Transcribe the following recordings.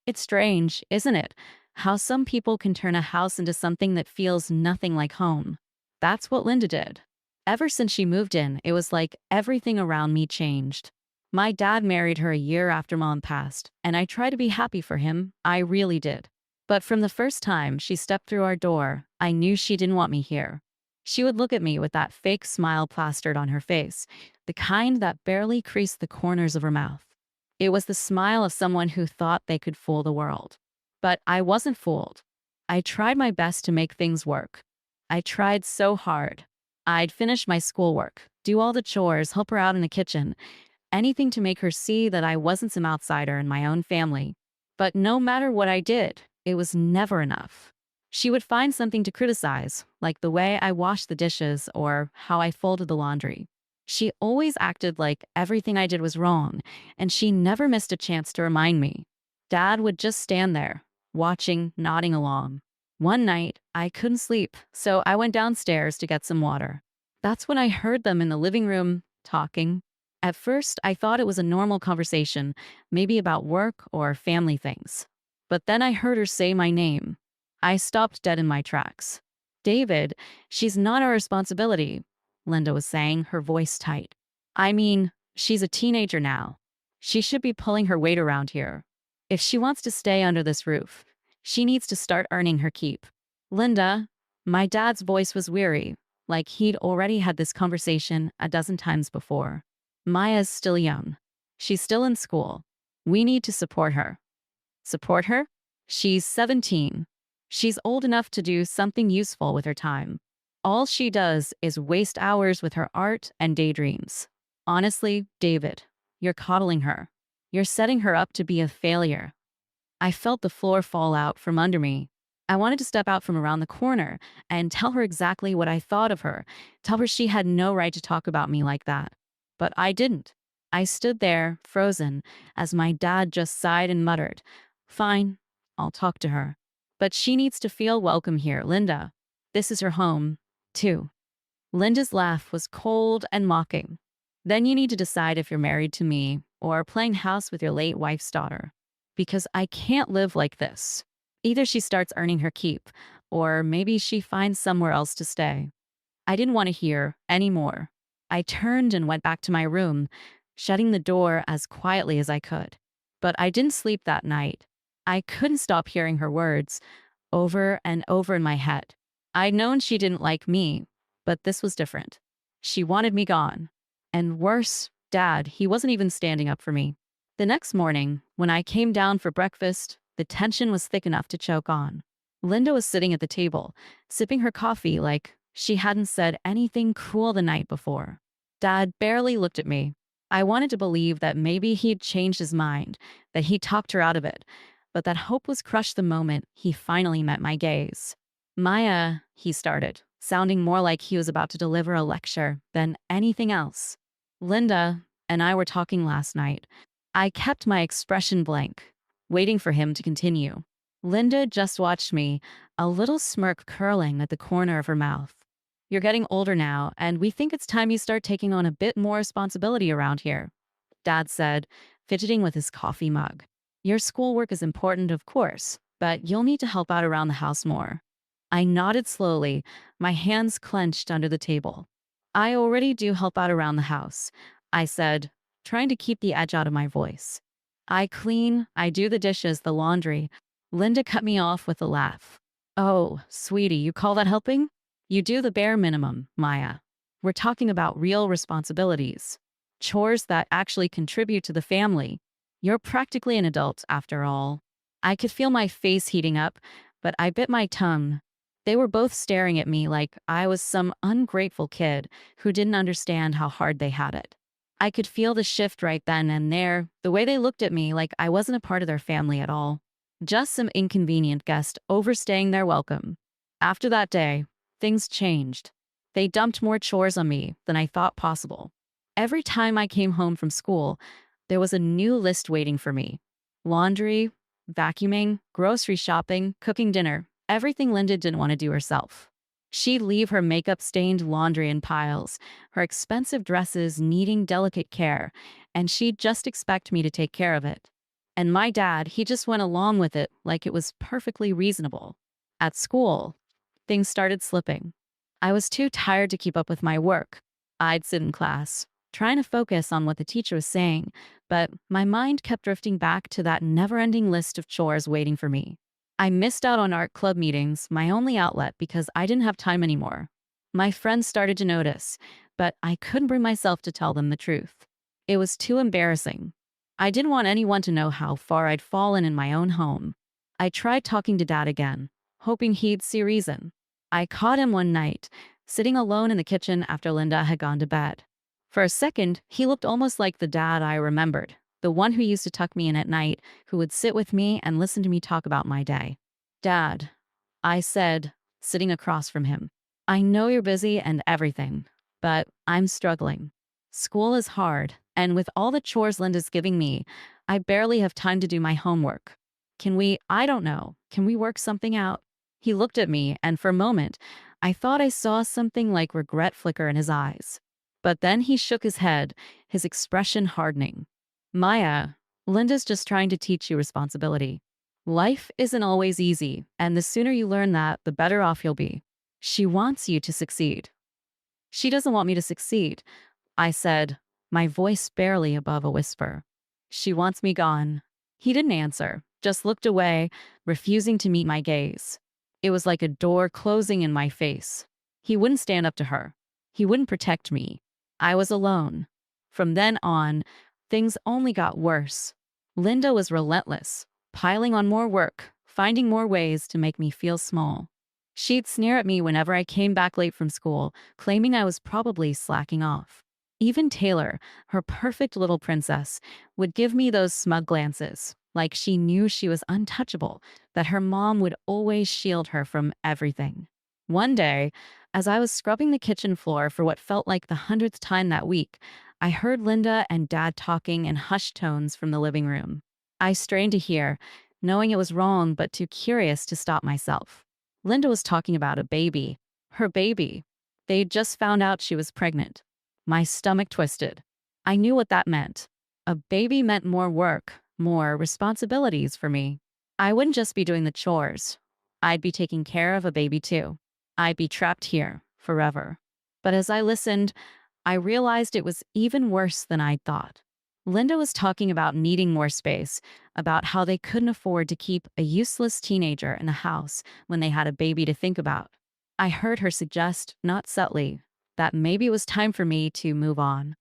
It's strange, isn't it? How some people can turn a house into something that feels nothing like home. That's what Linda did. Ever since she moved in, it was like everything around me changed. My dad married her a year after mom passed, and I tried to be happy for him. I really did. But from the first time she stepped through our door, I knew she didn't want me here. She would look at me with that fake smile plastered on her face, the kind that barely creased the corners of her mouth. It was the smile of someone who thought they could fool the world. But I wasn't fooled. I tried my best to make things work. I tried so hard. I'd finish my schoolwork, do all the chores, help her out in the kitchen, anything to make her see that I wasn't some outsider in my own family. But no matter what I did, it was never enough. She would find something to criticize, like the way I washed the dishes or how I folded the laundry. She always acted like everything I did was wrong, and she never missed a chance to remind me. Dad would just stand there, watching, nodding along. One night, I couldn't sleep, so I went downstairs to get some water. That's when I heard them in the living room, talking. At first, I thought it was a normal conversation, maybe about work or family things. But then I heard her say my name. I stopped dead in my tracks. David, she's not our responsibility, Linda was saying, her voice tight. I mean, she's a teenager now. She should be pulling her weight around here. If she wants to stay under this roof, she needs to start earning her keep. Linda, my dad's voice was weary, like he'd already had this conversation a dozen times before. Maya's still young. She's still in school. We need to support her. Support her? She's 17. She's old enough to do something useful with her time. All she does is waste hours with her art and daydreams. Honestly, David, you're coddling her. You're setting her up to be a failure. I felt the floor fall out from under me. I wanted to step out from around the corner and tell her exactly what I thought of her, tell her she had no right to talk about me like that. But I didn't. I stood there, frozen, as my dad just sighed and muttered, "Fine, I'll talk to her. But she needs to feel welcome here, Linda. This is her home, too." Linda's laugh was cold and mocking. "Then you need to decide if you're married to me or playing house with your late wife's daughter. Because I can't live like this. Either she starts earning her keep, or maybe she finds somewhere else to stay." I didn't want to hear any more. I turned and went back to my room, shutting the door as quietly as I could. But I didn't sleep that night. I couldn't stop hearing her words over and over in my head. I'd known she didn't like me, but this was different. She wanted me gone. And worse, Dad, he wasn't even standing up for me. The next morning, when I came down for breakfast, the tension was thick enough to choke on. Linda was sitting at the table, sipping her coffee like she hadn't said anything cruel the night before. Dad barely looked at me. I wanted to believe that maybe he'd changed his mind, that he talked her out of it, but that hope was crushed the moment he finally met my gaze. "Maya," he started, sounding more like he was about to deliver a lecture than anything else. "Linda and I were talking last night." I kept my expression blank, waiting for him to continue. Linda just watched me, a little smirk curling at the corner of her mouth. "You're getting older now, and we think it's time you start taking on a bit more responsibility around here," Dad said, fidgeting with his coffee mug. "Your schoolwork is important, of course, but you'll need to help out around the house more." I nodded slowly, my hands clenched under the table. "I already do help out around the house," I said, trying to keep the edge out of my voice. "I clean, I do the dishes, the laundry." Linda cut me off with a laugh. "Oh, sweetie, you call that helping? You do the bare minimum, Maya. We're talking about real responsibilities, chores that actually contribute to the family. You're practically an adult, after all." I could feel my face heating up, but I bit my tongue. They were both staring at me like I was some ungrateful kid who didn't understand how hard they had it. I could feel the shift right then and there, the way they looked at me like I wasn't a part of their family at all. Just some inconvenient guest overstaying their welcome. After that day, things changed. They dumped more chores on me than I thought possible. Every time I came home from school, there was a new list waiting for me. Laundry, vacuuming, grocery shopping, cooking dinner, everything Linda didn't want to do herself. She'd leave her makeup-stained laundry in piles, her expensive dresses needing delicate care, and she'd just expect me to take care of it. And my dad, he just went along with it like it was perfectly reasonable. At school, things started slipping. I was too tired to keep up with my work. I'd sit in class, trying to focus on what the teacher was saying, but my mind kept drifting back to that never ending list of chores waiting for me. I missed out on art club meetings, my only outlet, because I didn't have time anymore. My friends started to notice, but I couldn't bring myself to tell them the truth. It was too embarrassing. I didn't want anyone to know how far I'd fallen in my own home. I tried talking to Dad again, hoping he'd see reason. I caught him one night, sitting alone in the kitchen after Linda had gone to bed. For a second, he looked almost like the dad I remembered, the one who used to tuck me in at night, who would sit with me and listen to me talk about my day. Dad, I said, sitting across from him, I know you're busy and everything, but I'm struggling. School is hard, and with all the chores Linda's giving me, I barely have time to do my homework. I don't know, can we work something out? He looked at me, and for a moment, I thought I saw something like regret flicker in his eyes. But then he shook his head, his expression hardening. Maya, Linda's just trying to teach you responsibility. Life isn't always easy, and the sooner you learn that, the better off you'll be. She wants you to succeed. She doesn't want me to succeed, I said, my voice barely above a whisper. She wants me gone. He didn't answer, just looked away, refusing to meet my gaze. It was like a door closing in my face. He wouldn't stand up to her. He wouldn't protect me. I was alone. From then on, things only got worse. Linda was relentless, piling on more work, finding more ways to make me feel small. She'd sneer at me whenever I came back late from school, claiming I was probably slacking off. Even Taylor, her perfect little princess, would give me those smug glances, like she knew she was untouchable, that her mom would always shield her from everything. One day, as I was scrubbing the kitchen floor for what felt like the 100th time that week, I heard Linda and Dad talking in hushed tones from the living room. I strained to hear, knowing it was wrong but too curious to stop myself. Linda was talking about a baby. Her baby. They'd just found out she was pregnant. My stomach twisted. I knew what that meant. A baby meant more work, more responsibilities for me. I wouldn't just be doing the chores. I'd be taking care of a baby too. I'd be trapped here forever. But as I listened, I realized it was even worse than I'd thought. Linda was talking about needing more space, about how they couldn't afford to keep a useless teenager in the house when they had a baby to think about. I heard her suggest, not subtly, that maybe it was time for me to move on.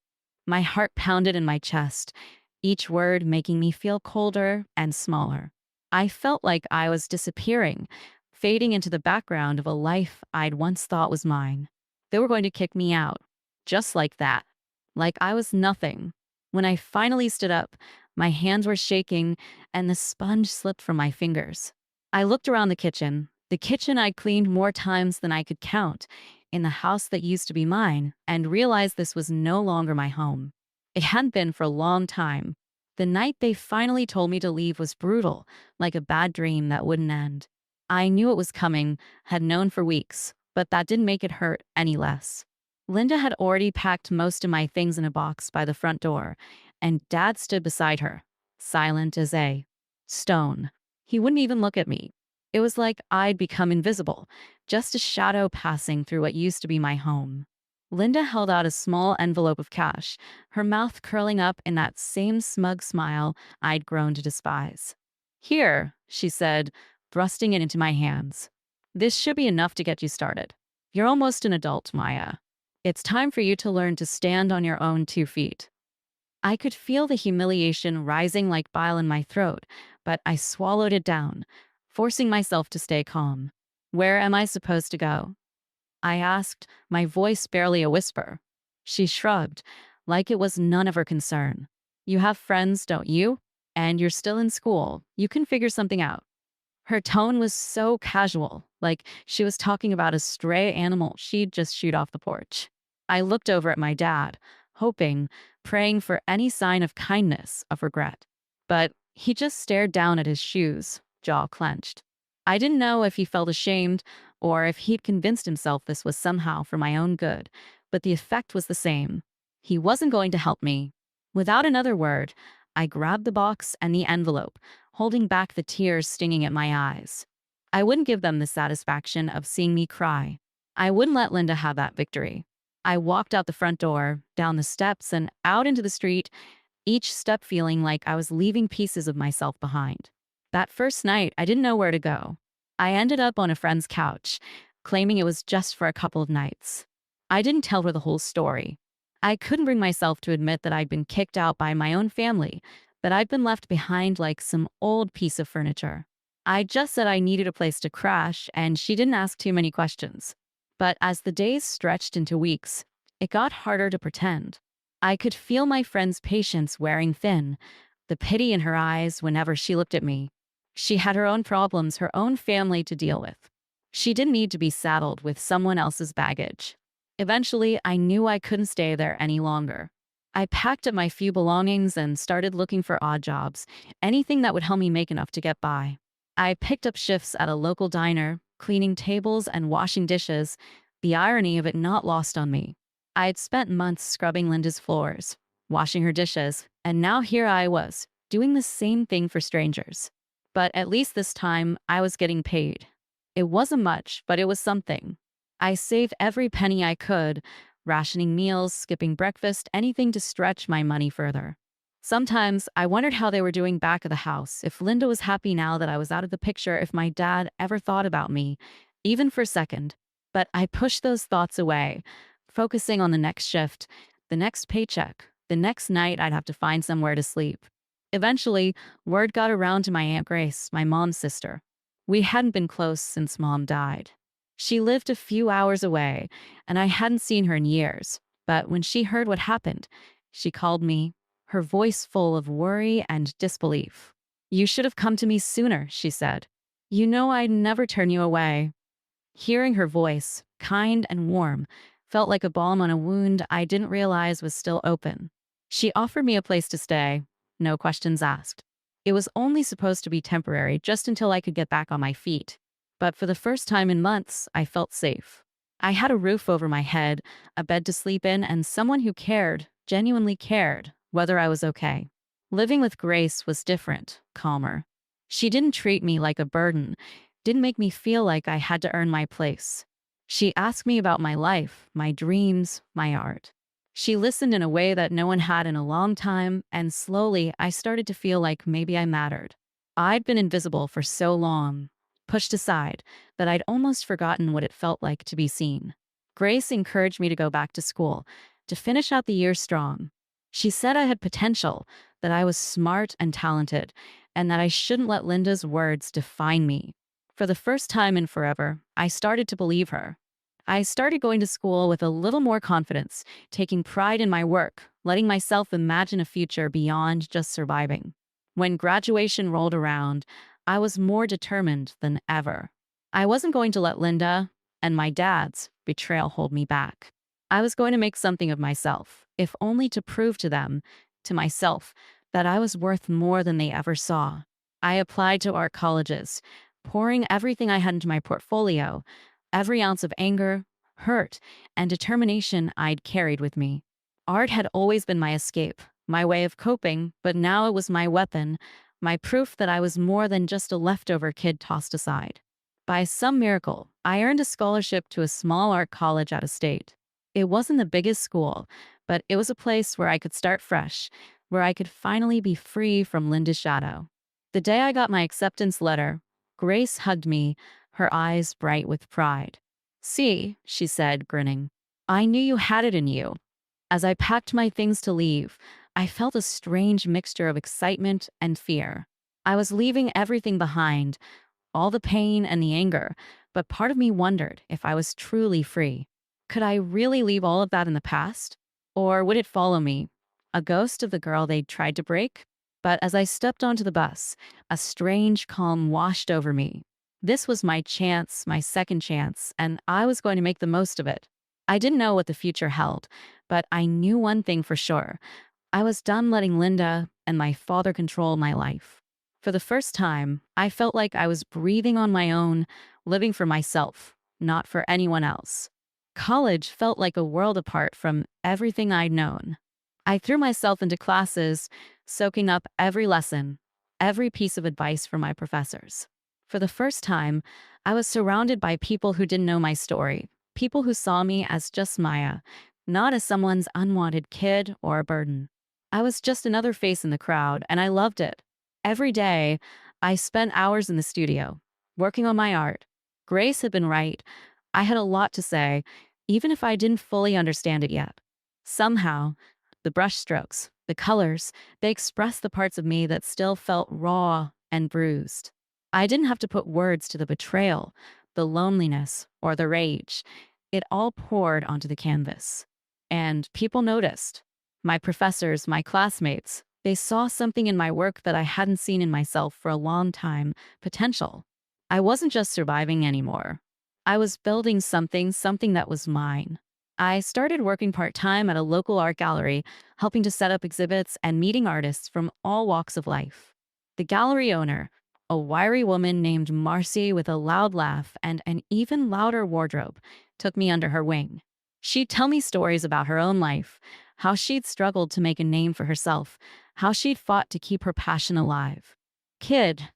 My heart pounded in my chest, each word making me feel colder and smaller. I felt like I was disappearing, fading into the background of a life I'd once thought was mine. They were going to kick me out, just like that, like I was nothing. When I finally stood up, my hands were shaking and the sponge slipped from my fingers. I looked around the kitchen I'd cleaned more times than I could count, in the house that used to be mine, and realized this was no longer my home. It hadn't been for a long time. The night they finally told me to leave was brutal, like a bad dream that wouldn't end. I knew it was coming, had known for weeks, but that didn't make it hurt any less. Linda had already packed most of my things in a box by the front door, and Dad stood beside her, silent as a stone. He wouldn't even look at me. It was like I'd become invisible, just a shadow passing through what used to be my home. Linda held out a small envelope of cash, her mouth curling up in that same smug smile I'd grown to despise. Here, she said, thrusting it into my hands. This should be enough to get you started. You're almost an adult, Maya. It's time for you to learn to stand on your own 2 feet. I could feel the humiliation rising like bile in my throat, but I swallowed it down, forcing myself to stay calm. Where am I supposed to go? I asked, my voice barely a whisper. She shrugged, like it was none of her concern. You have friends, don't you? And you're still in school. You can figure something out. Her tone was so casual, like she was talking about a stray animal she'd just shoot off the porch. I looked over at my dad, hoping, praying for any sign of kindness, of regret. But he just stared down at his shoes, jaw clenched. I didn't know if he felt ashamed or if he'd convinced himself this was somehow for my own good, but the effect was the same. He wasn't going to help me. Without another word, I grabbed the box and the envelope, holding back the tears stinging at my eyes. I wouldn't give them the satisfaction of seeing me cry. I wouldn't let Linda have that victory. I walked out the front door, down the steps, and out into the street, each step feeling like I was leaving pieces of myself behind. That first night, I didn't know where to go. I ended up on a friend's couch, claiming it was just for a couple of nights. I didn't tell her the whole story. I couldn't bring myself to admit that I'd been kicked out by my own family, that I'd been left behind like some old piece of furniture. I just said I needed a place to crash, and she didn't ask too many questions. But as the days stretched into weeks, it got harder to pretend. I could feel my friend's patience wearing thin, the pity in her eyes whenever she looked at me. She had her own problems, her own family to deal with. She didn't need to be saddled with someone else's baggage. Eventually, I knew I couldn't stay there any longer. I packed up my few belongings and started looking for odd jobs, anything that would help me make enough to get by. I picked up shifts at a local diner, cleaning tables and washing dishes, the irony of it not lost on me. I had spent months scrubbing Linda's floors, washing her dishes, and now here I was, doing the same thing for strangers. But at least this time, I was getting paid. It wasn't much, but it was something. I saved every penny I could, rationing meals, skipping breakfast, anything to stretch my money further. Sometimes I wondered how they were doing back of the house, if Linda was happy now that I was out of the picture, if my dad ever thought about me, even for a second. But I pushed those thoughts away, focusing on the next shift, the next paycheck, the next night I'd have to find somewhere to sleep. Eventually, word got around to my Aunt Grace, my mom's sister. We hadn't been close since Mom died. She lived a few hours away, and I hadn't seen her in years. But when she heard what happened, she called me, her voice full of worry and disbelief. "You should have come to me sooner," she said. "You know I'd never turn you away." Hearing her voice, kind and warm, felt like a balm on a wound I didn't realize was still open. She offered me a place to stay, no questions asked. It was only supposed to be temporary, just until I could get back on my feet. But for the first time in months, I felt safe. I had a roof over my head, a bed to sleep in, and someone who cared, genuinely cared, whether I was okay. Living with Grace was different, calmer. She didn't treat me like a burden, didn't make me feel like I had to earn my place. She asked me about my life, my dreams, my art. She listened in a way that no one had in a long time, and slowly I started to feel like maybe I mattered. I'd been invisible for so long, pushed aside, that I'd almost forgotten what it felt like to be seen. Grace encouraged me to go back to school, to finish out the year strong. She said I had potential, that I was smart and talented, and that I shouldn't let Linda's words define me. For the first time in forever, I started to believe her. I started going to school with a little more confidence, taking pride in my work, letting myself imagine a future beyond just surviving. When graduation rolled around, I was more determined than ever. I wasn't going to let Linda and my dad's betrayal hold me back. I was going to make something of myself, if only to prove to them, to myself, that I was worth more than they ever saw. I applied to art colleges, pouring everything I had into my portfolio, every ounce of anger, hurt, and determination I'd carried with me. Art had always been my escape, my way of coping, but now it was my weapon, my proof that I was more than just a leftover kid tossed aside. By some miracle, I earned a scholarship to a small art college out of state. It wasn't the biggest school, but it was a place where I could start fresh, where I could finally be free from Linda's shadow. The day I got my acceptance letter, Grace hugged me, her eyes bright with pride. "See," she said, grinning, "I knew you had it in you." As I packed my things to leave, I felt a strange mixture of excitement and fear. I was leaving everything behind, all the pain and the anger, but part of me wondered if I was truly free. Could I really leave all of that in the past? Or would it follow me, a ghost of the girl they'd tried to break? But as I stepped onto the bus, a strange calm washed over me. This was my chance, my second chance, and I was going to make the most of it. I didn't know what the future held, but I knew one thing for sure. I was done letting Linda and my father control my life. For the first time, I felt like I was breathing on my own, living for myself, not for anyone else. College felt like a world apart from everything I'd known. I threw myself into classes, soaking up every lesson, every piece of advice from my professors. For the first time, I was surrounded by people who didn't know my story, people who saw me as just Maya, not as someone's unwanted kid or a burden. I was just another face in the crowd, and I loved it. Every day, I spent hours in the studio, working on my art. Grace had been right. I had a lot to say, even if I didn't fully understand it yet. Somehow, the brushstrokes, the colors, they expressed the parts of me that still felt raw and bruised. I didn't have to put words to the betrayal, the loneliness, or the rage. It all poured onto the canvas. And people noticed. My professors, my classmates, they saw something in my work that I hadn't seen in myself for a long time: potential. I wasn't just surviving anymore. I was building something that was mine. I started working part time at a local art gallery, helping to set up exhibits and meeting artists from all walks of life. The gallery owner, a wiry woman named Marcy with a loud laugh and an even louder wardrobe, took me under her wing. She'd tell me stories about her own life, how she'd struggled to make a name for herself, how she'd fought to keep her passion alive. "Kid,"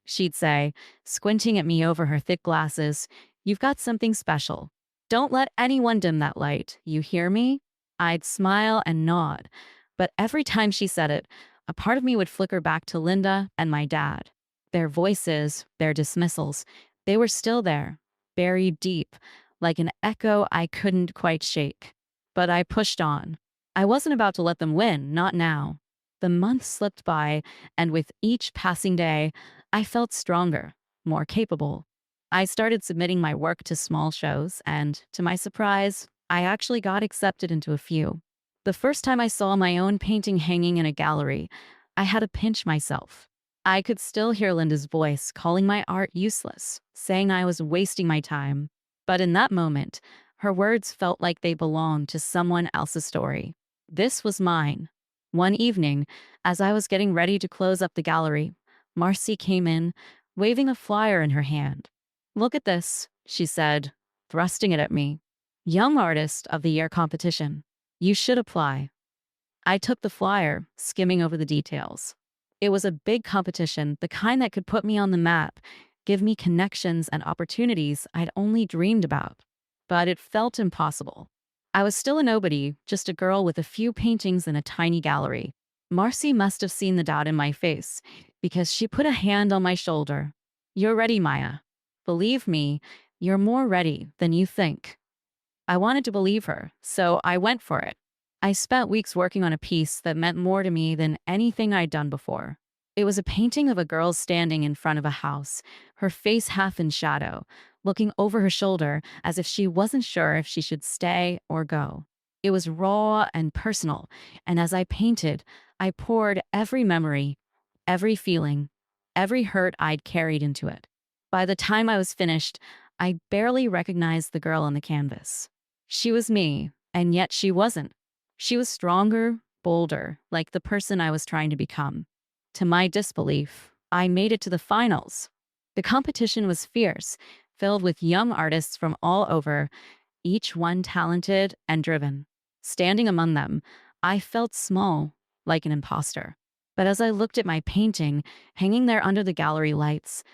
she'd say, squinting at me over her thick glasses, "you've got something special. Don't let anyone dim that light. You hear me?" I'd smile and nod, but every time she said it, a part of me would flicker back to Linda and my dad. Their voices, their dismissals, they were still there, buried deep, like an echo I couldn't quite shake. But I pushed on. I wasn't about to let them win, not now. The months slipped by, and with each passing day, I felt stronger, more capable. I started submitting my work to small shows, and to my surprise, I actually got accepted into a few. The first time I saw my own painting hanging in a gallery, I had to pinch myself. I could still hear Linda's voice calling my art useless, saying I was wasting my time. But in that moment, her words felt like they belonged to someone else's story. This was mine. One evening, as I was getting ready to close up the gallery, Marcy came in, waving a flyer in her hand. "Look at this," she said, thrusting it at me. "Young Artist of the Year competition. You should apply." I took the flyer, skimming over the details. It was a big competition, the kind that could put me on the map, give me connections and opportunities I'd only dreamed about. But it felt impossible. I was still a nobody, just a girl with a few paintings in a tiny gallery. Marcy must have seen the doubt in my face, because she put a hand on my shoulder. "You're ready, Maya. Believe me, you're more ready than you think." I wanted to believe her, so I went for it. I spent weeks working on a piece that meant more to me than anything I'd done before. It was a painting of a girl standing in front of a house, her face half in shadow, looking over her shoulder as if she wasn't sure if she should stay or go. It was raw and personal, and as I painted, I poured every memory, every feeling, every hurt I'd carried into it. By the time I was finished, I barely recognized the girl on the canvas. She was me, and yet she wasn't. She was stronger, bolder, like the person I was trying to become. To my disbelief, I made it to the finals. The competition was fierce, filled with young artists from all over, each one talented and driven. Standing among them, I felt small, like an imposter. But as I looked at my painting, hanging there under the gallery lights,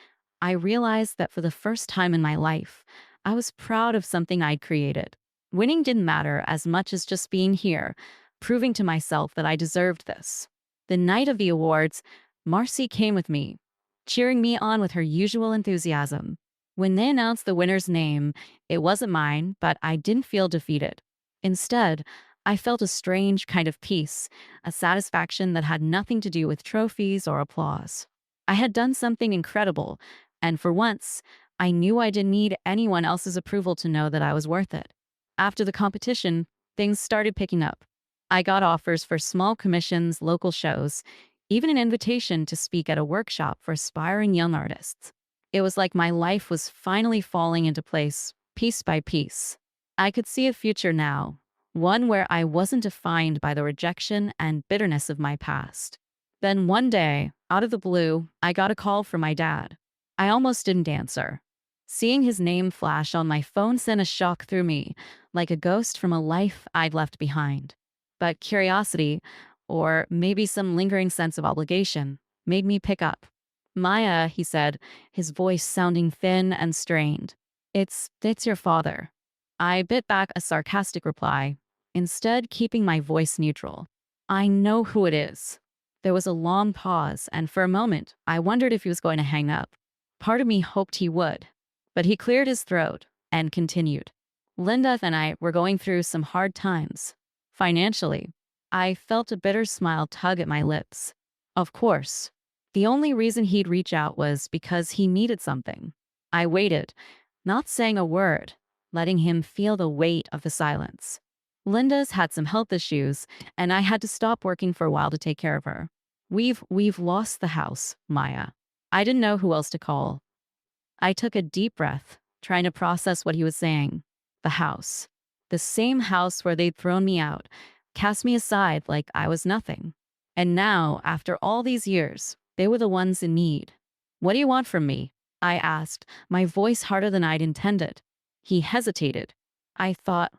I realized that for the first time in my life, I was proud of something I'd created. Winning didn't matter as much as just being here, proving to myself that I deserved this. The night of the awards, Marcy came with me, cheering me on with her usual enthusiasm. When they announced the winner's name, it wasn't mine, but I didn't feel defeated. Instead, I felt a strange kind of peace, a satisfaction that had nothing to do with trophies or applause. I had done something incredible, and for once, I knew I didn't need anyone else's approval to know that I was worth it. After the competition, things started picking up. I got offers for small commissions, local shows, even an invitation to speak at a workshop for aspiring young artists. It was like my life was finally falling into place, piece by piece. I could see a future now, one where I wasn't defined by the rejection and bitterness of my past. Then one day, out of the blue, I got a call from my dad. I almost didn't answer. Seeing his name flash on my phone sent a shock through me, like a ghost from a life I'd left behind. But curiosity, or maybe some lingering sense of obligation, made me pick up. Maya, he said, his voice sounding thin and strained. It's your father. I bit back a sarcastic reply, instead keeping my voice neutral. I know who it is. There was a long pause, and for a moment, I wondered if he was going to hang up. Part of me hoped he would, but he cleared his throat and continued. Linda and I were going through some hard times. Financially, I felt a bitter smile tug at my lips. Of course, the only reason he'd reach out was because he needed something. I waited, not saying a word, letting him feel the weight of the silence. Linda's had some health issues, and I had to stop working for a while to take care of her. We've lost the house, Maya. I didn't know who else to call. I took a deep breath, trying to process what he was saying. The house. The same house where they'd thrown me out, cast me aside like I was nothing. And now, after all these years, they were the ones in need. What do you want from me? I asked, my voice harder than I'd intended. He hesitated. I thought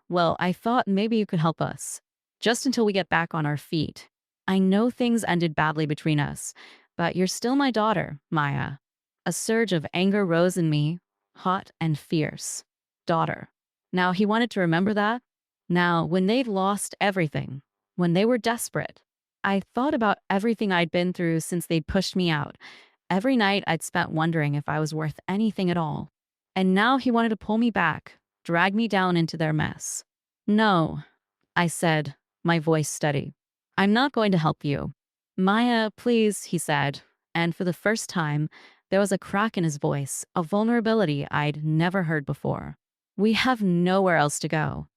maybe you could help us. Just until we get back on our feet. I know things ended badly between us, but you're still my daughter, Maya. A surge of anger rose in me, hot and fierce. Daughter. Now he wanted to remember that. Now, when they'd lost everything, when they were desperate, I thought about everything I'd been through since they'd pushed me out. Every night I'd spent wondering if I was worth anything at all. And now he wanted to pull me back, drag me down into their mess. No, I said, my voice steady. I'm not going to help you. Maya, please, he said, and for the first time, there was a crack in his voice, a vulnerability I'd never heard before. We have nowhere else to go.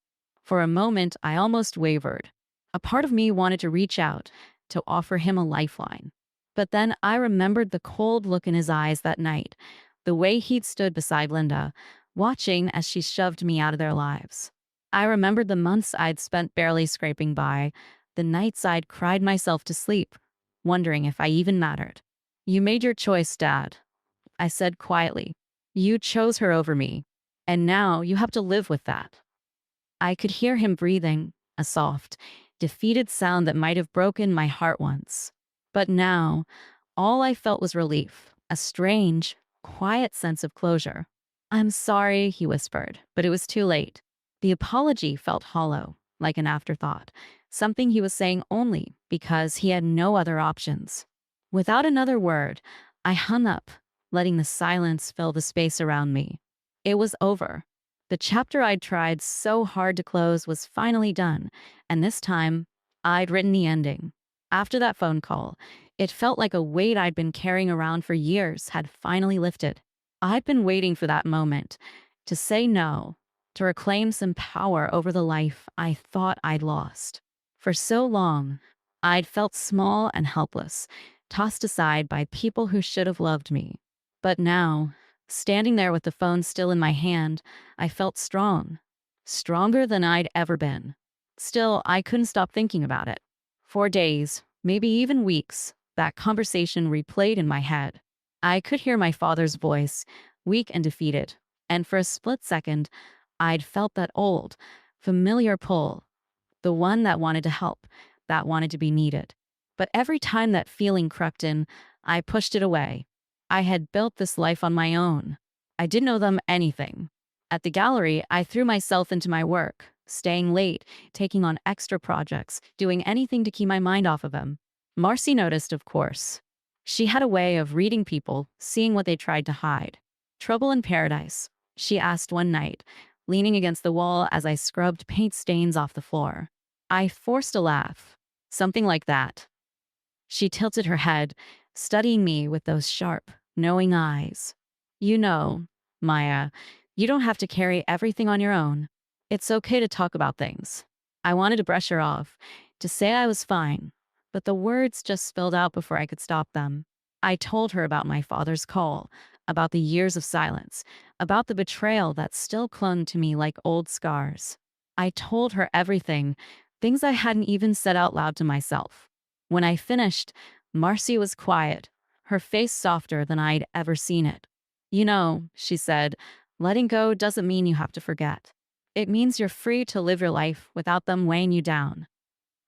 For a moment, I almost wavered. A part of me wanted to reach out, to offer him a lifeline. But then I remembered the cold look in his eyes that night, the way he'd stood beside Linda, watching as she shoved me out of their lives. I remembered the months I'd spent barely scraping by, the nights I'd cried myself to sleep, wondering if I even mattered. You made your choice, Dad, I said quietly. You chose her over me, and now you have to live with that. I could hear him breathing, a soft, defeated sound that might have broken my heart once. But now, all I felt was relief, a strange, quiet sense of closure. I'm sorry, he whispered, but it was too late. The apology felt hollow, like an afterthought, something he was saying only because he had no other options. Without another word, I hung up, letting the silence fill the space around me. It was over. The chapter I'd tried so hard to close was finally done, and this time, I'd written the ending. After that phone call, it felt like a weight I'd been carrying around for years had finally lifted. I'd been waiting for that moment, to say no, to reclaim some power over the life I thought I'd lost. For so long, I'd felt small and helpless, tossed aside by people who should have loved me. But now, standing there with the phone still in my hand, I felt strong. Stronger than I'd ever been. Still, I couldn't stop thinking about it. For days, maybe even weeks, that conversation replayed in my head. I could hear my father's voice, weak and defeated, and for a split second, I'd felt that old, familiar pull, the one that wanted to help, that wanted to be needed. But every time that feeling crept in, I pushed it away. I had built this life on my own. I didn't owe them anything. At the gallery, I threw myself into my work, staying late, taking on extra projects, doing anything to keep my mind off of them. Marcy noticed, of course. She had a way of reading people, seeing what they tried to hide. Trouble in paradise, she asked one night, leaning against the wall as I scrubbed paint stains off the floor. I forced a laugh. Something like that. She tilted her head, studying me with those sharp, knowing eyes. You know, Maya, you don't have to carry everything on your own. It's okay to talk about things. I wanted to brush her off, to say I was fine, but the words just spilled out before I could stop them. I told her about my father's call, about the years of silence, about the betrayal that still clung to me like old scars. I told her everything, things I hadn't even said out loud to myself. When I finished, Marcy was quiet, her face softer than I'd ever seen it. You know, she said, letting go doesn't mean you have to forget. It means you're free to live your life without them weighing you down.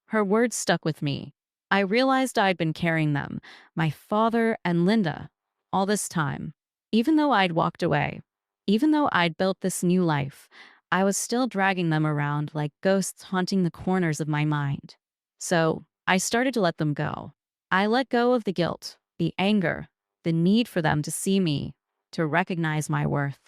Her words stuck with me. I realized I'd been carrying them, my father and Linda, all this time. Even though I'd walked away, even though I'd built this new life, I was still dragging them around like ghosts haunting the corners of my mind. So I started to let them go. I let go of the guilt, the anger, the need for them to see me, to recognize my worth.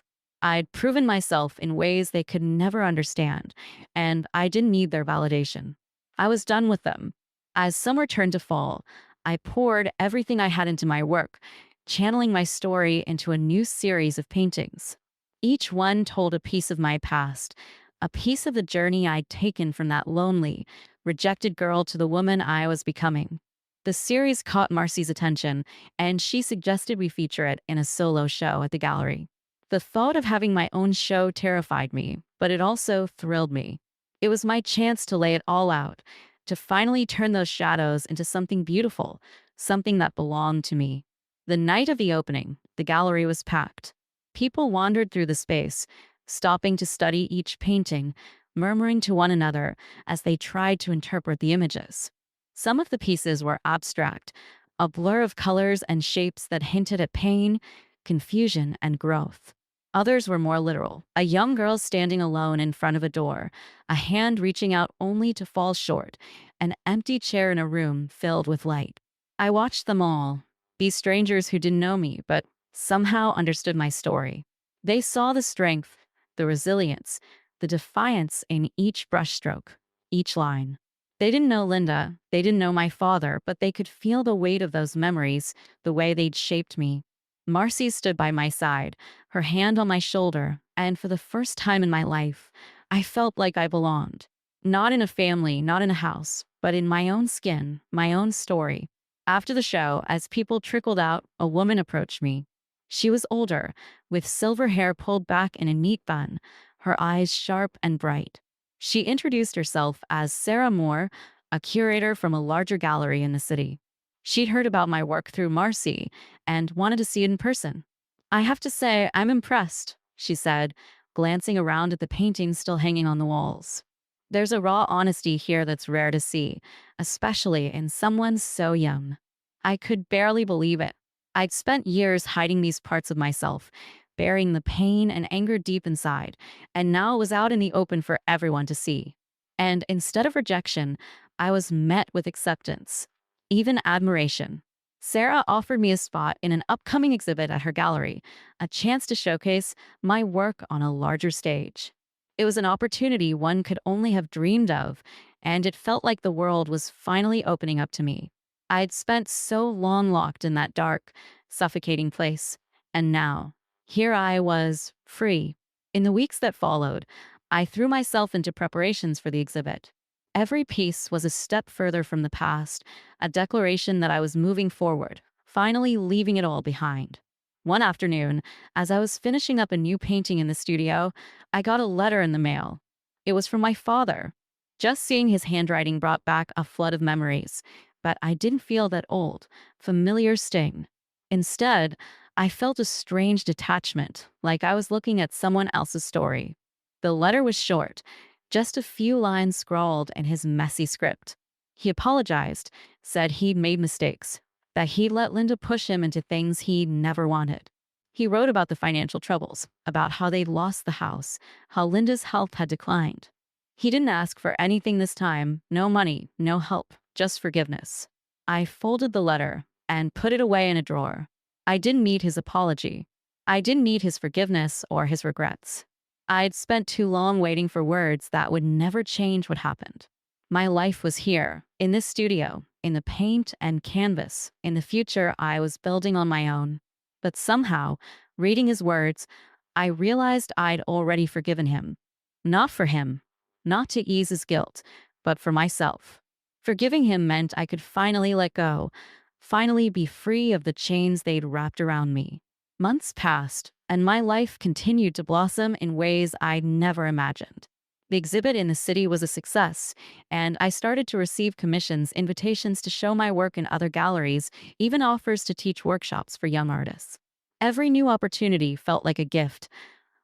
I'd proven myself in ways they could never understand, and I didn't need their validation. I was done with them. As summer turned to fall, I poured everything I had into my work, channeling my story into a new series of paintings. Each one told a piece of my past, a piece of the journey I'd taken from that lonely, rejected girl to the woman I was becoming. The series caught Marcy's attention, and she suggested we feature it in a solo show at the gallery. The thought of having my own show terrified me, but it also thrilled me. It was my chance to lay it all out, to finally turn those shadows into something beautiful, something that belonged to me. The night of the opening, the gallery was packed. People wandered through the space, stopping to study each painting, murmuring to one another as they tried to interpret the images. Some of the pieces were abstract, a blur of colors and shapes that hinted at pain, confusion, and growth. Others were more literal, a young girl standing alone in front of a door, a hand reaching out only to fall short, an empty chair in a room filled with light. I watched them all, these strangers who didn't know me, but somehow understood my story. They saw the strength, the resilience, the defiance in each brushstroke, each line. They didn't know Linda, they didn't know my father, but they could feel the weight of those memories, the way they'd shaped me. Marcy stood by my side, her hand on my shoulder, and for the first time in my life, I felt like I belonged. Not in a family, not in a house, but in my own skin, my own story. After the show, as people trickled out, a woman approached me. She was older, with silver hair pulled back in a neat bun, her eyes sharp and bright. She introduced herself as Sarah Moore, a curator from a larger gallery in the city. She'd heard about my work through Marcy and wanted to see it in person. "I have to say, I'm impressed," she said, glancing around at the paintings still hanging on the walls. "There's a raw honesty here that's rare to see, especially in someone so young." I could barely believe it. I'd spent years hiding these parts of myself, burying the pain and anger deep inside, and now it was out in the open for everyone to see. And instead of rejection, I was met with acceptance, even admiration. Sarah offered me a spot in an upcoming exhibit at her gallery, a chance to showcase my work on a larger stage. It was an opportunity one could only have dreamed of, and it felt like the world was finally opening up to me. I'd spent so long locked in that dark, suffocating place, and now, here I was, free. In the weeks that followed, I threw myself into preparations for the exhibit. Every piece was a step further from the past, a declaration that I was moving forward, finally leaving it all behind. One afternoon, as I was finishing up a new painting in the studio, I got a letter in the mail. It was from my father. Just seeing his handwriting brought back a flood of memories, but I didn't feel that old, familiar sting. Instead, I felt a strange detachment, like I was looking at someone else's story. The letter was short, just a few lines scrawled in his messy script. He apologized, said he'd made mistakes, that he'd let Linda push him into things he never wanted. He wrote about the financial troubles, about how they'd lost the house, how Linda's health had declined. He didn't ask for anything this time, no money, no help, just forgiveness. I folded the letter and put it away in a drawer. I didn't need his apology. I didn't need his forgiveness or his regrets. I'd spent too long waiting for words that would never change what happened. My life was here, in this studio, in the paint and canvas, in the future I was building on my own. But somehow, reading his words, I realized I'd already forgiven him. Not for him, not to ease his guilt, but for myself. Forgiving him meant I could finally let go, finally be free of the chains they'd wrapped around me. Months passed, and my life continued to blossom in ways I'd never imagined. The exhibit in the city was a success, and I started to receive commissions, invitations to show my work in other galleries, even offers to teach workshops for young artists. Every new opportunity felt like a gift,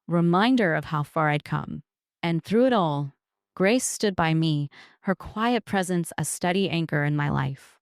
reminder of how far I'd come. And through it all, Grace stood by me, her quiet presence a steady anchor in my life.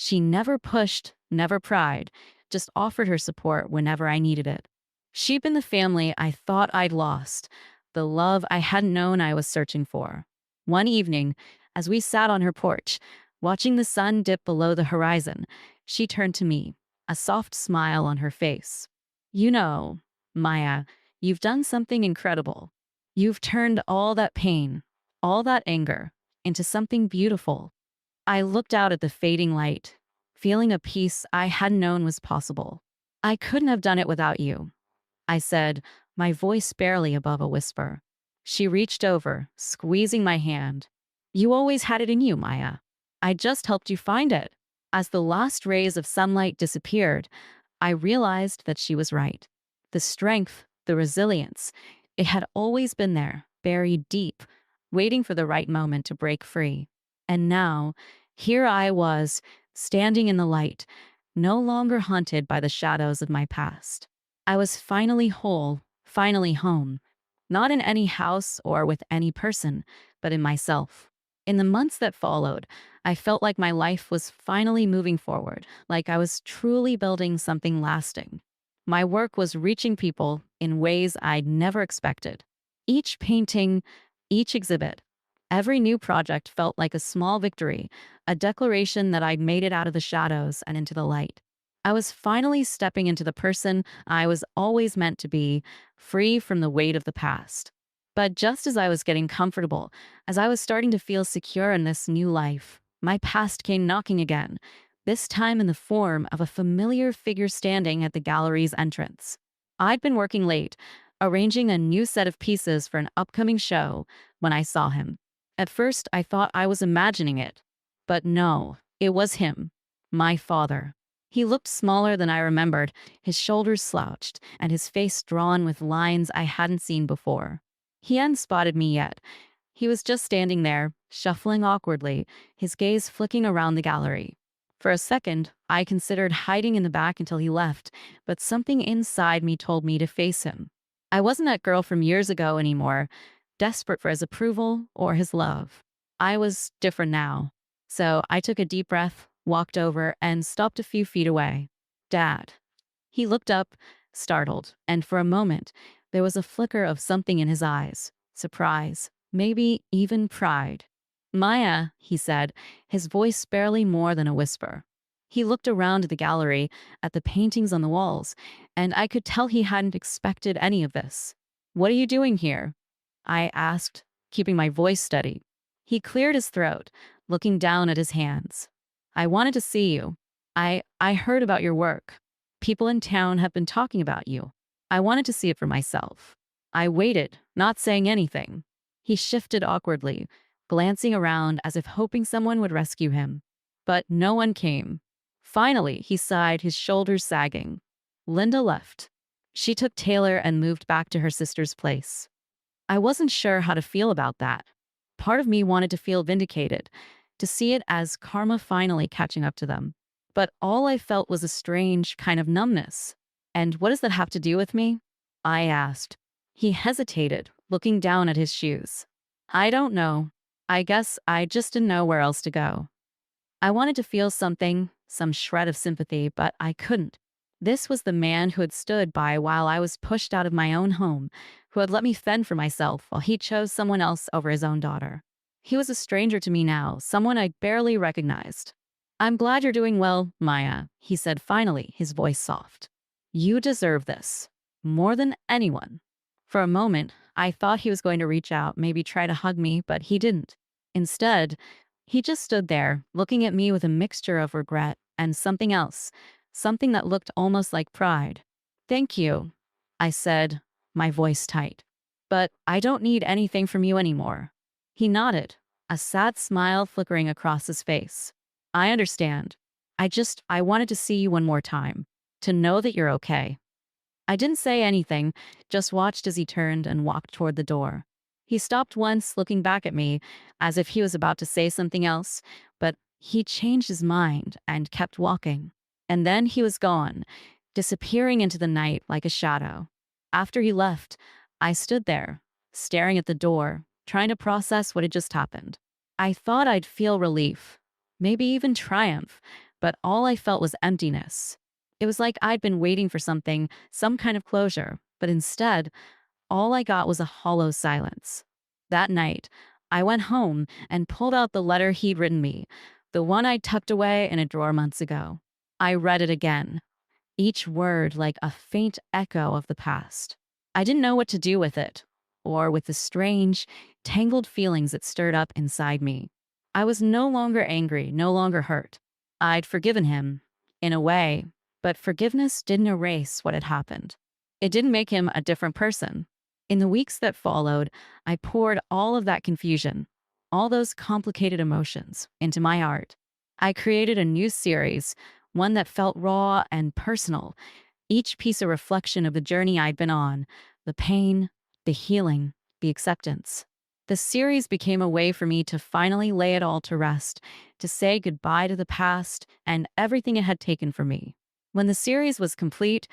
She never pushed, never pried, just offered her support whenever I needed it. She'd been the family I thought I'd lost, the love I hadn't known I was searching for. One evening, as we sat on her porch, watching the sun dip below the horizon, she turned to me, a soft smile on her face. You know, Maya, you've done something incredible. You've turned all that pain, all that anger, into something beautiful. I looked out at the fading light, feeling a peace I hadn't known was possible. I couldn't have done it without you, I said, my voice barely above a whisper. She reached over, squeezing my hand. You always had it in you, Maya. I just helped you find it. As the last rays of sunlight disappeared, I realized that she was right. The strength, the resilience, it had always been there, buried deep, waiting for the right moment to break free. And now, here I was, standing in the light, no longer haunted by the shadows of my past. I was finally whole, finally home, not in any house or with any person, but in myself. In the months that followed, I felt like my life was finally moving forward, like I was truly building something lasting. My work was reaching people in ways I'd never expected. Each painting, each exhibit, every new project felt like a small victory, a declaration that I'd made it out of the shadows and into the light. I was finally stepping into the person I was always meant to be, free from the weight of the past. But just as I was getting comfortable, as I was starting to feel secure in this new life, my past came knocking again, this time in the form of a familiar figure standing at the gallery's entrance. I'd been working late, arranging a new set of pieces for an upcoming show, when I saw him. At first, I thought I was imagining it. But no, it was him, my father. He looked smaller than I remembered, his shoulders slouched, and his face drawn with lines I hadn't seen before. He hadn't spotted me yet. He was just standing there, shuffling awkwardly, his gaze flicking around the gallery. For a second, I considered hiding in the back until he left, but something inside me told me to face him. I wasn't that girl from years ago anymore, desperate for his approval or his love. I was different now. So I took a deep breath, walked over, and stopped a few feet away. Dad. He looked up, startled, and for a moment, there was a flicker of something in his eyes. Surprise, maybe even pride. Maya, he said, his voice barely more than a whisper. He looked around the gallery, at the paintings on the walls, and I could tell he hadn't expected any of this. What are you doing here? I asked, keeping my voice steady. He cleared his throat, looking down at his hands. I wanted to see you. I heard about your work. People in town have been talking about you. I wanted to see it for myself. I waited, not saying anything. He shifted awkwardly, glancing around as if hoping someone would rescue him. But no one came. Finally, he sighed, his shoulders sagging. Linda left. She took Taylor and moved back to her sister's place. I wasn't sure how to feel about that. Part of me wanted to feel vindicated, to see it as karma finally catching up to them. But all I felt was a strange kind of numbness. And what does that have to do with me? I asked. He hesitated, looking down at his shoes. I don't know. I guess I just didn't know where else to go. I wanted to feel something, some shred of sympathy, but I couldn't. This was the man who had stood by while I was pushed out of my own home, who had let me fend for myself while he chose someone else over his own daughter. He was a stranger to me now, someone I barely recognized. I'm glad you're doing well, Maya, he said finally, his voice soft. You deserve this. More than anyone. For a moment, I thought he was going to reach out, maybe try to hug me, but he didn't. Instead, he just stood there, looking at me with a mixture of regret and something else, something that looked almost like pride. Thank you, I said, my voice tight. But I don't need anything from you anymore. He nodded, a sad smile flickering across his face. I understand. I wanted to see you one more time, to know that you're okay. I didn't say anything, just watched as he turned and walked toward the door. He stopped once, looking back at me, as if he was about to say something else, but he changed his mind and kept walking. And then he was gone, disappearing into the night like a shadow. After he left, I stood there, staring at the door, trying to process what had just happened. I thought I'd feel relief, maybe even triumph, but all I felt was emptiness. It was like I'd been waiting for something, some kind of closure, but instead, all I got was a hollow silence. That night, I went home and pulled out the letter he'd written me, the one I'd tucked away in a drawer months ago. I read it again, each word like a faint echo of the past. I didn't know what to do with it, or with the strange, tangled feelings it stirred up inside me. I was no longer angry, no longer hurt. I'd forgiven him, in a way, but forgiveness didn't erase what had happened. It didn't make him a different person. In the weeks that followed, I poured all of that confusion, all those complicated emotions, into my art. I created a new series, one that felt raw and personal, each piece a reflection of the journey I'd been on, the pain, the healing, the acceptance. The series became a way for me to finally lay it all to rest, to say goodbye to the past and everything it had taken from me. When the series was complete,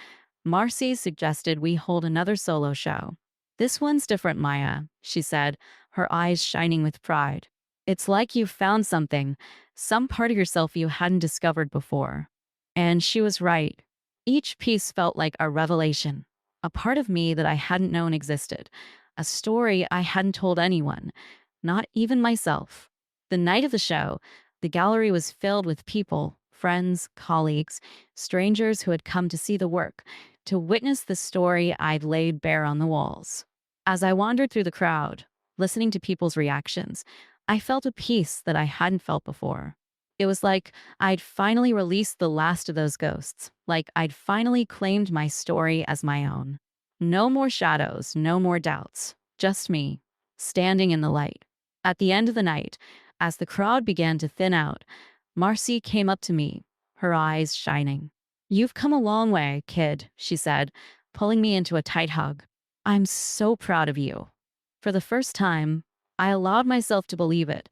Marcy suggested we hold another solo show. "This one's different, Maya," she said, her eyes shining with pride. "It's like you found something, some part of yourself you hadn't discovered before." And she was right. Each piece felt like a revelation, a part of me that I hadn't known existed, a story I hadn't told anyone, not even myself. The night of the show, the gallery was filled with people, friends, colleagues, strangers who had come to see the work, to witness the story I'd laid bare on the walls. As I wandered through the crowd, listening to people's reactions, I felt a peace that I hadn't felt before. It was like I'd finally released the last of those ghosts, like I'd finally claimed my story as my own. No more shadows, no more doubts, just me, standing in the light. At the end of the night, as the crowd began to thin out, Marcy came up to me, her eyes shining. "You've come a long way, kid," she said, pulling me into a tight hug. "I'm so proud of you." For the first time, I allowed myself to believe it,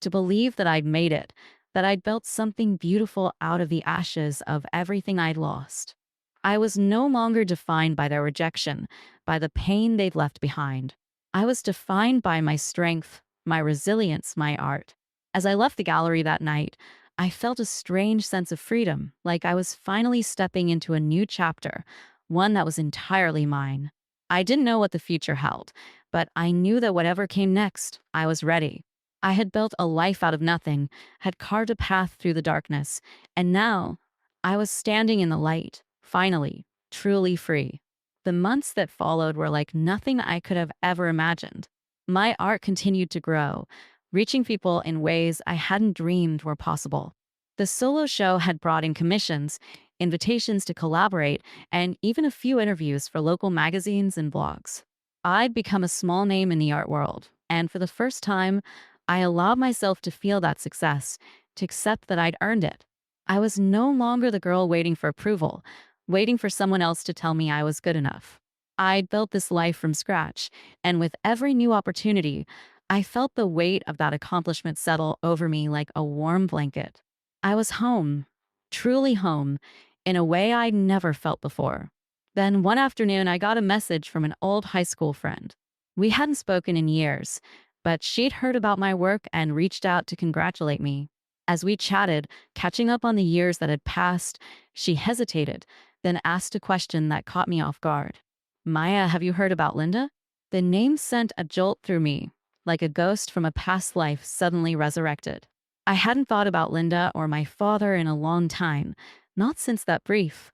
to believe that I'd made it, that I'd built something beautiful out of the ashes of everything I'd lost. I was no longer defined by their rejection, by the pain they'd left behind. I was defined by my strength, my resilience, my art. As I left the gallery that night, I felt a strange sense of freedom, like I was finally stepping into a new chapter, one that was entirely mine. I didn't know what the future held, but I knew that whatever came next, I was ready. I had built a life out of nothing, had carved a path through the darkness, and now I was standing in the light, finally, truly free. The months that followed were like nothing I could have ever imagined. My art continued to grow, reaching people in ways I hadn't dreamed were possible. The solo show had brought in commissions, invitations to collaborate, and even a few interviews for local magazines and blogs. I'd become a small name in the art world, and for the first time, I allowed myself to feel that success, to accept that I'd earned it. I was no longer the girl waiting for approval, waiting for someone else to tell me I was good enough. I'd built this life from scratch, and with every new opportunity, I felt the weight of that accomplishment settle over me like a warm blanket. I was home, truly home, in a way I'd never felt before. Then one afternoon, I got a message from an old high school friend. We hadn't spoken in years, but she'd heard about my work and reached out to congratulate me. As we chatted, catching up on the years that had passed, she hesitated, then asked a question that caught me off guard. "Maya, have you heard about Linda?" The name sent a jolt through me, like a ghost from a past life suddenly resurrected. I hadn't thought about Linda or my father in a long time, not since that brief,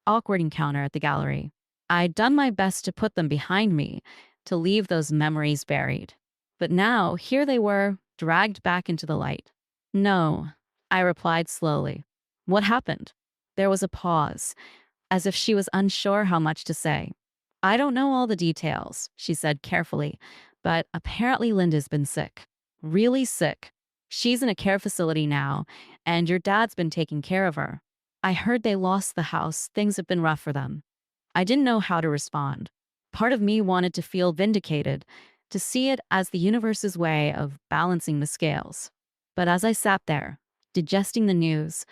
awkward encounter at the gallery. I'd done my best to put them behind me, to leave those memories buried. But now, here they were, dragged back into the light. "No," I replied slowly. "What happened?" There was a pause, as if she was unsure how much to say. "I don't know all the details," she said carefully, "but apparently Linda's been sick. Really sick. She's in a care facility now, and your dad's been taking care of her. I heard they lost the house. Things have been rough for them." I didn't know how to respond. Part of me wanted to feel vindicated, to see it as the universe's way of balancing the scales. But as I sat there, digesting the news,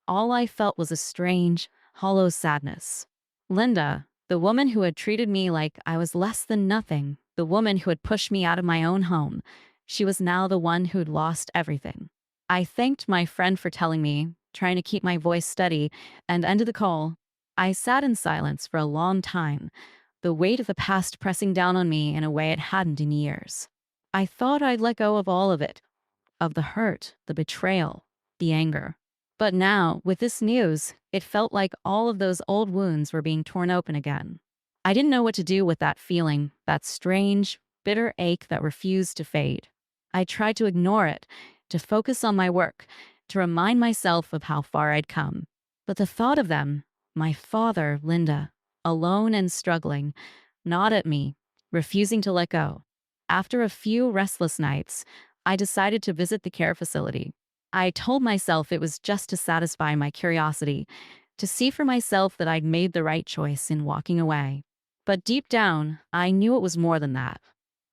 all I felt was a strange, hollow sadness. Linda, the woman who had treated me like I was less than nothing, the woman who had pushed me out of my own home, she was now the one who'd lost everything. I thanked my friend for telling me, trying to keep my voice steady, and ended the call. I sat in silence for a long time, the weight of the past pressing down on me in a way it hadn't in years. I thought I'd let go of all of it, of the hurt, the betrayal, the anger. But now, with this news, it felt like all of those old wounds were being torn open again. I didn't know what to do with that feeling, that strange, bitter ache that refused to fade. I tried to ignore it, to focus on my work, to remind myself of how far I'd come. But the thought of them, my father, Linda, alone and struggling, gnawed at me, refusing to let go. After a few restless nights, I decided to visit the care facility. I told myself it was just to satisfy my curiosity, to see for myself that I'd made the right choice in walking away. But deep down, I knew it was more than that.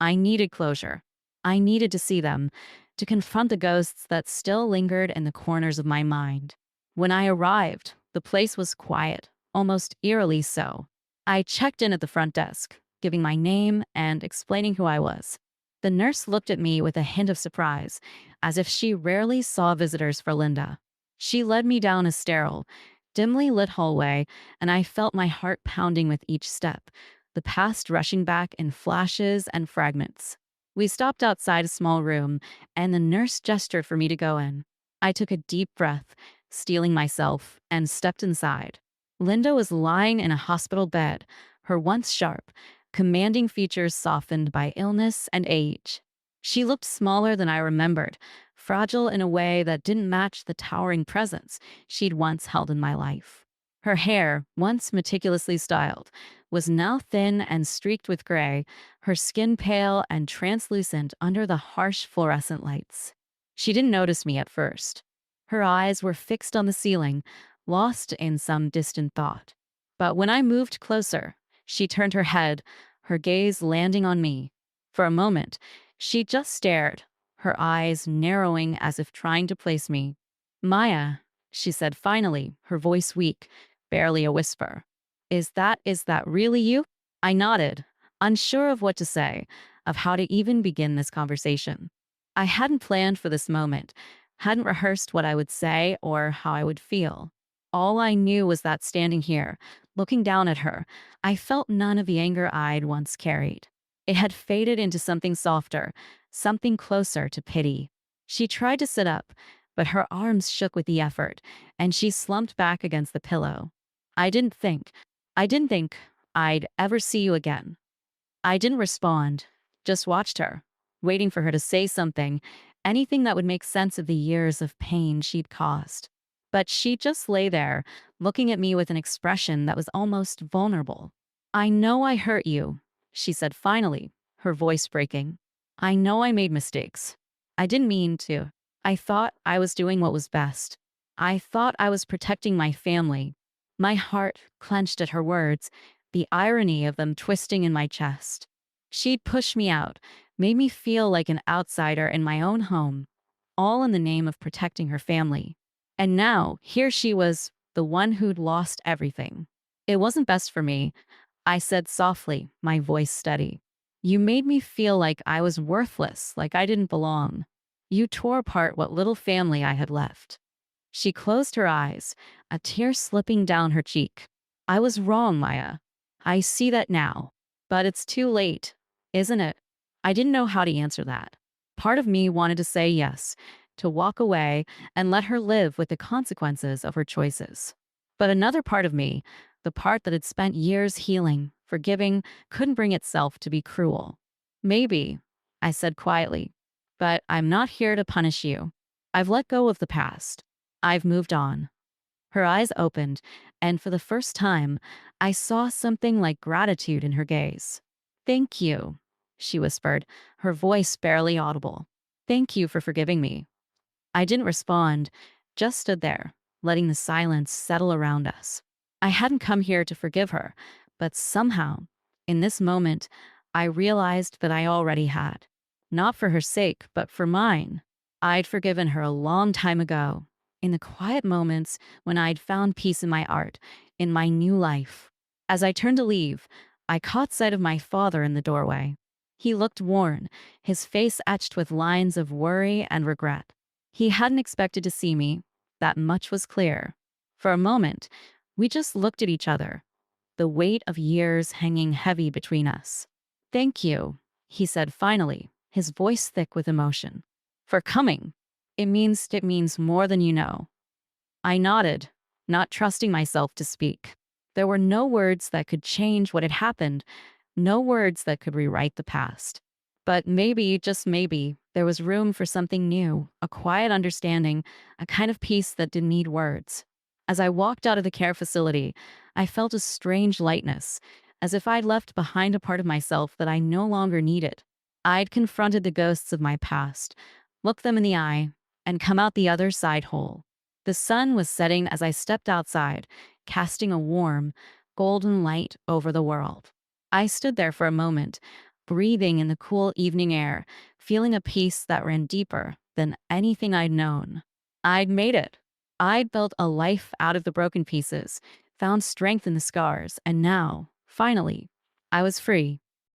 I needed closure. I needed to see them, to confront the ghosts that still lingered in the corners of my mind. When I arrived, the place was quiet, almost eerily so. I checked in at the front desk, giving my name and explaining who I was. The nurse looked at me with a hint of surprise, as if she rarely saw visitors for Linda. She led me down a sterile, dimly lit hallway, and I felt my heart pounding with each step, the past rushing back in flashes and fragments. We stopped outside a small room, and the nurse gestured for me to go in. I took a deep breath, steeling myself, and stepped inside. Linda was lying in a hospital bed, her once sharp, commanding features softened by illness and age. She looked smaller than I remembered, fragile in a way that didn't match the towering presence she'd once held in my life. Her hair, once meticulously styled, was now thin and streaked with gray, her skin pale and translucent under the harsh fluorescent lights. She didn't notice me at first. Her eyes were fixed on the ceiling, lost in some distant thought. But when I moved closer, she turned her head, her gaze landing on me. For a moment, she just stared, her eyes narrowing as if trying to place me. "Maya," she said finally, her voice weak, barely a whisper. Is that really you?" I nodded, unsure of what to say, of how to even begin this conversation. I hadn't planned for this moment, hadn't rehearsed what I would say or how I would feel. All I knew was that standing here, looking down at her, I felt none of the anger I'd once carried. It had faded into something softer, something closer to pity. She tried to sit up, but her arms shook with the effort, and she slumped back against the pillow. I didn't think, I didn't think I'd ever see you again. I didn't respond, just watched her, waiting for her to say something, anything that would make sense of the years of pain she'd caused. But she just lay there, looking at me with an expression that was almost vulnerable. "I know I hurt you," she said finally, her voice breaking. "I know I made mistakes. I didn't mean to. I thought I was doing what was best. I thought I was protecting my family." My heart clenched at her words, the irony of them twisting in my chest. She'd pushed me out, made me feel like an outsider in my own home, all in the name of protecting her family. And now, here she was, the one who'd lost everything. "It wasn't best for me," I said softly, my voice steady. "You made me feel like I was worthless, like I didn't belong. You tore apart what little family I had left." She closed her eyes, a tear slipping down her cheek. "I was wrong, Maya. I see that now. But it's too late, isn't it?" I didn't know how to answer that. Part of me wanted to say yes, to walk away and let her live with the consequences of her choices. But another part of me, the part that had spent years healing, forgiving, couldn't bring itself to be cruel. "Maybe," I said quietly, "but I'm not here to punish you. I've let go of the past. I've moved on." Her eyes opened, and for the first time, I saw something like gratitude in her gaze. "Thank you," she whispered, her voice barely audible. "Thank you for forgiving me." I didn't respond, just stood there, letting the silence settle around us. I hadn't come here to forgive her, but somehow, in this moment, I realized that I already had. Not for her sake, but for mine. I'd forgiven her a long time ago, in the quiet moments when I'd found peace in my art, in my new life. As I turned to leave, I caught sight of my father in the doorway. He looked worn, his face etched with lines of worry and regret. He hadn't expected to see me, That much was clear. For a moment, we just looked at each other, the weight of years hanging heavy between us. "Thank you," he said finally, his voice thick with emotion. "For coming. It means more than you know." I nodded, not trusting myself to speak. There were no words that could change what had happened, no words that could rewrite the past. But maybe, just maybe, there was room for something new, a quiet understanding, a kind of peace that didn't need words. As I walked out of the care facility, I felt a strange lightness, as if I'd left behind a part of myself that I no longer needed. I'd confronted the ghosts of my past, looked them in the eye, and come out the other side whole. The sun was setting as I stepped outside, casting a warm, golden light over the world. I stood there for a moment, breathing in the cool evening air, feeling a peace that ran deeper than anything I'd known. I'd made it. I'd built a life out of the broken pieces, found strength in the scars, and now, finally, I was free.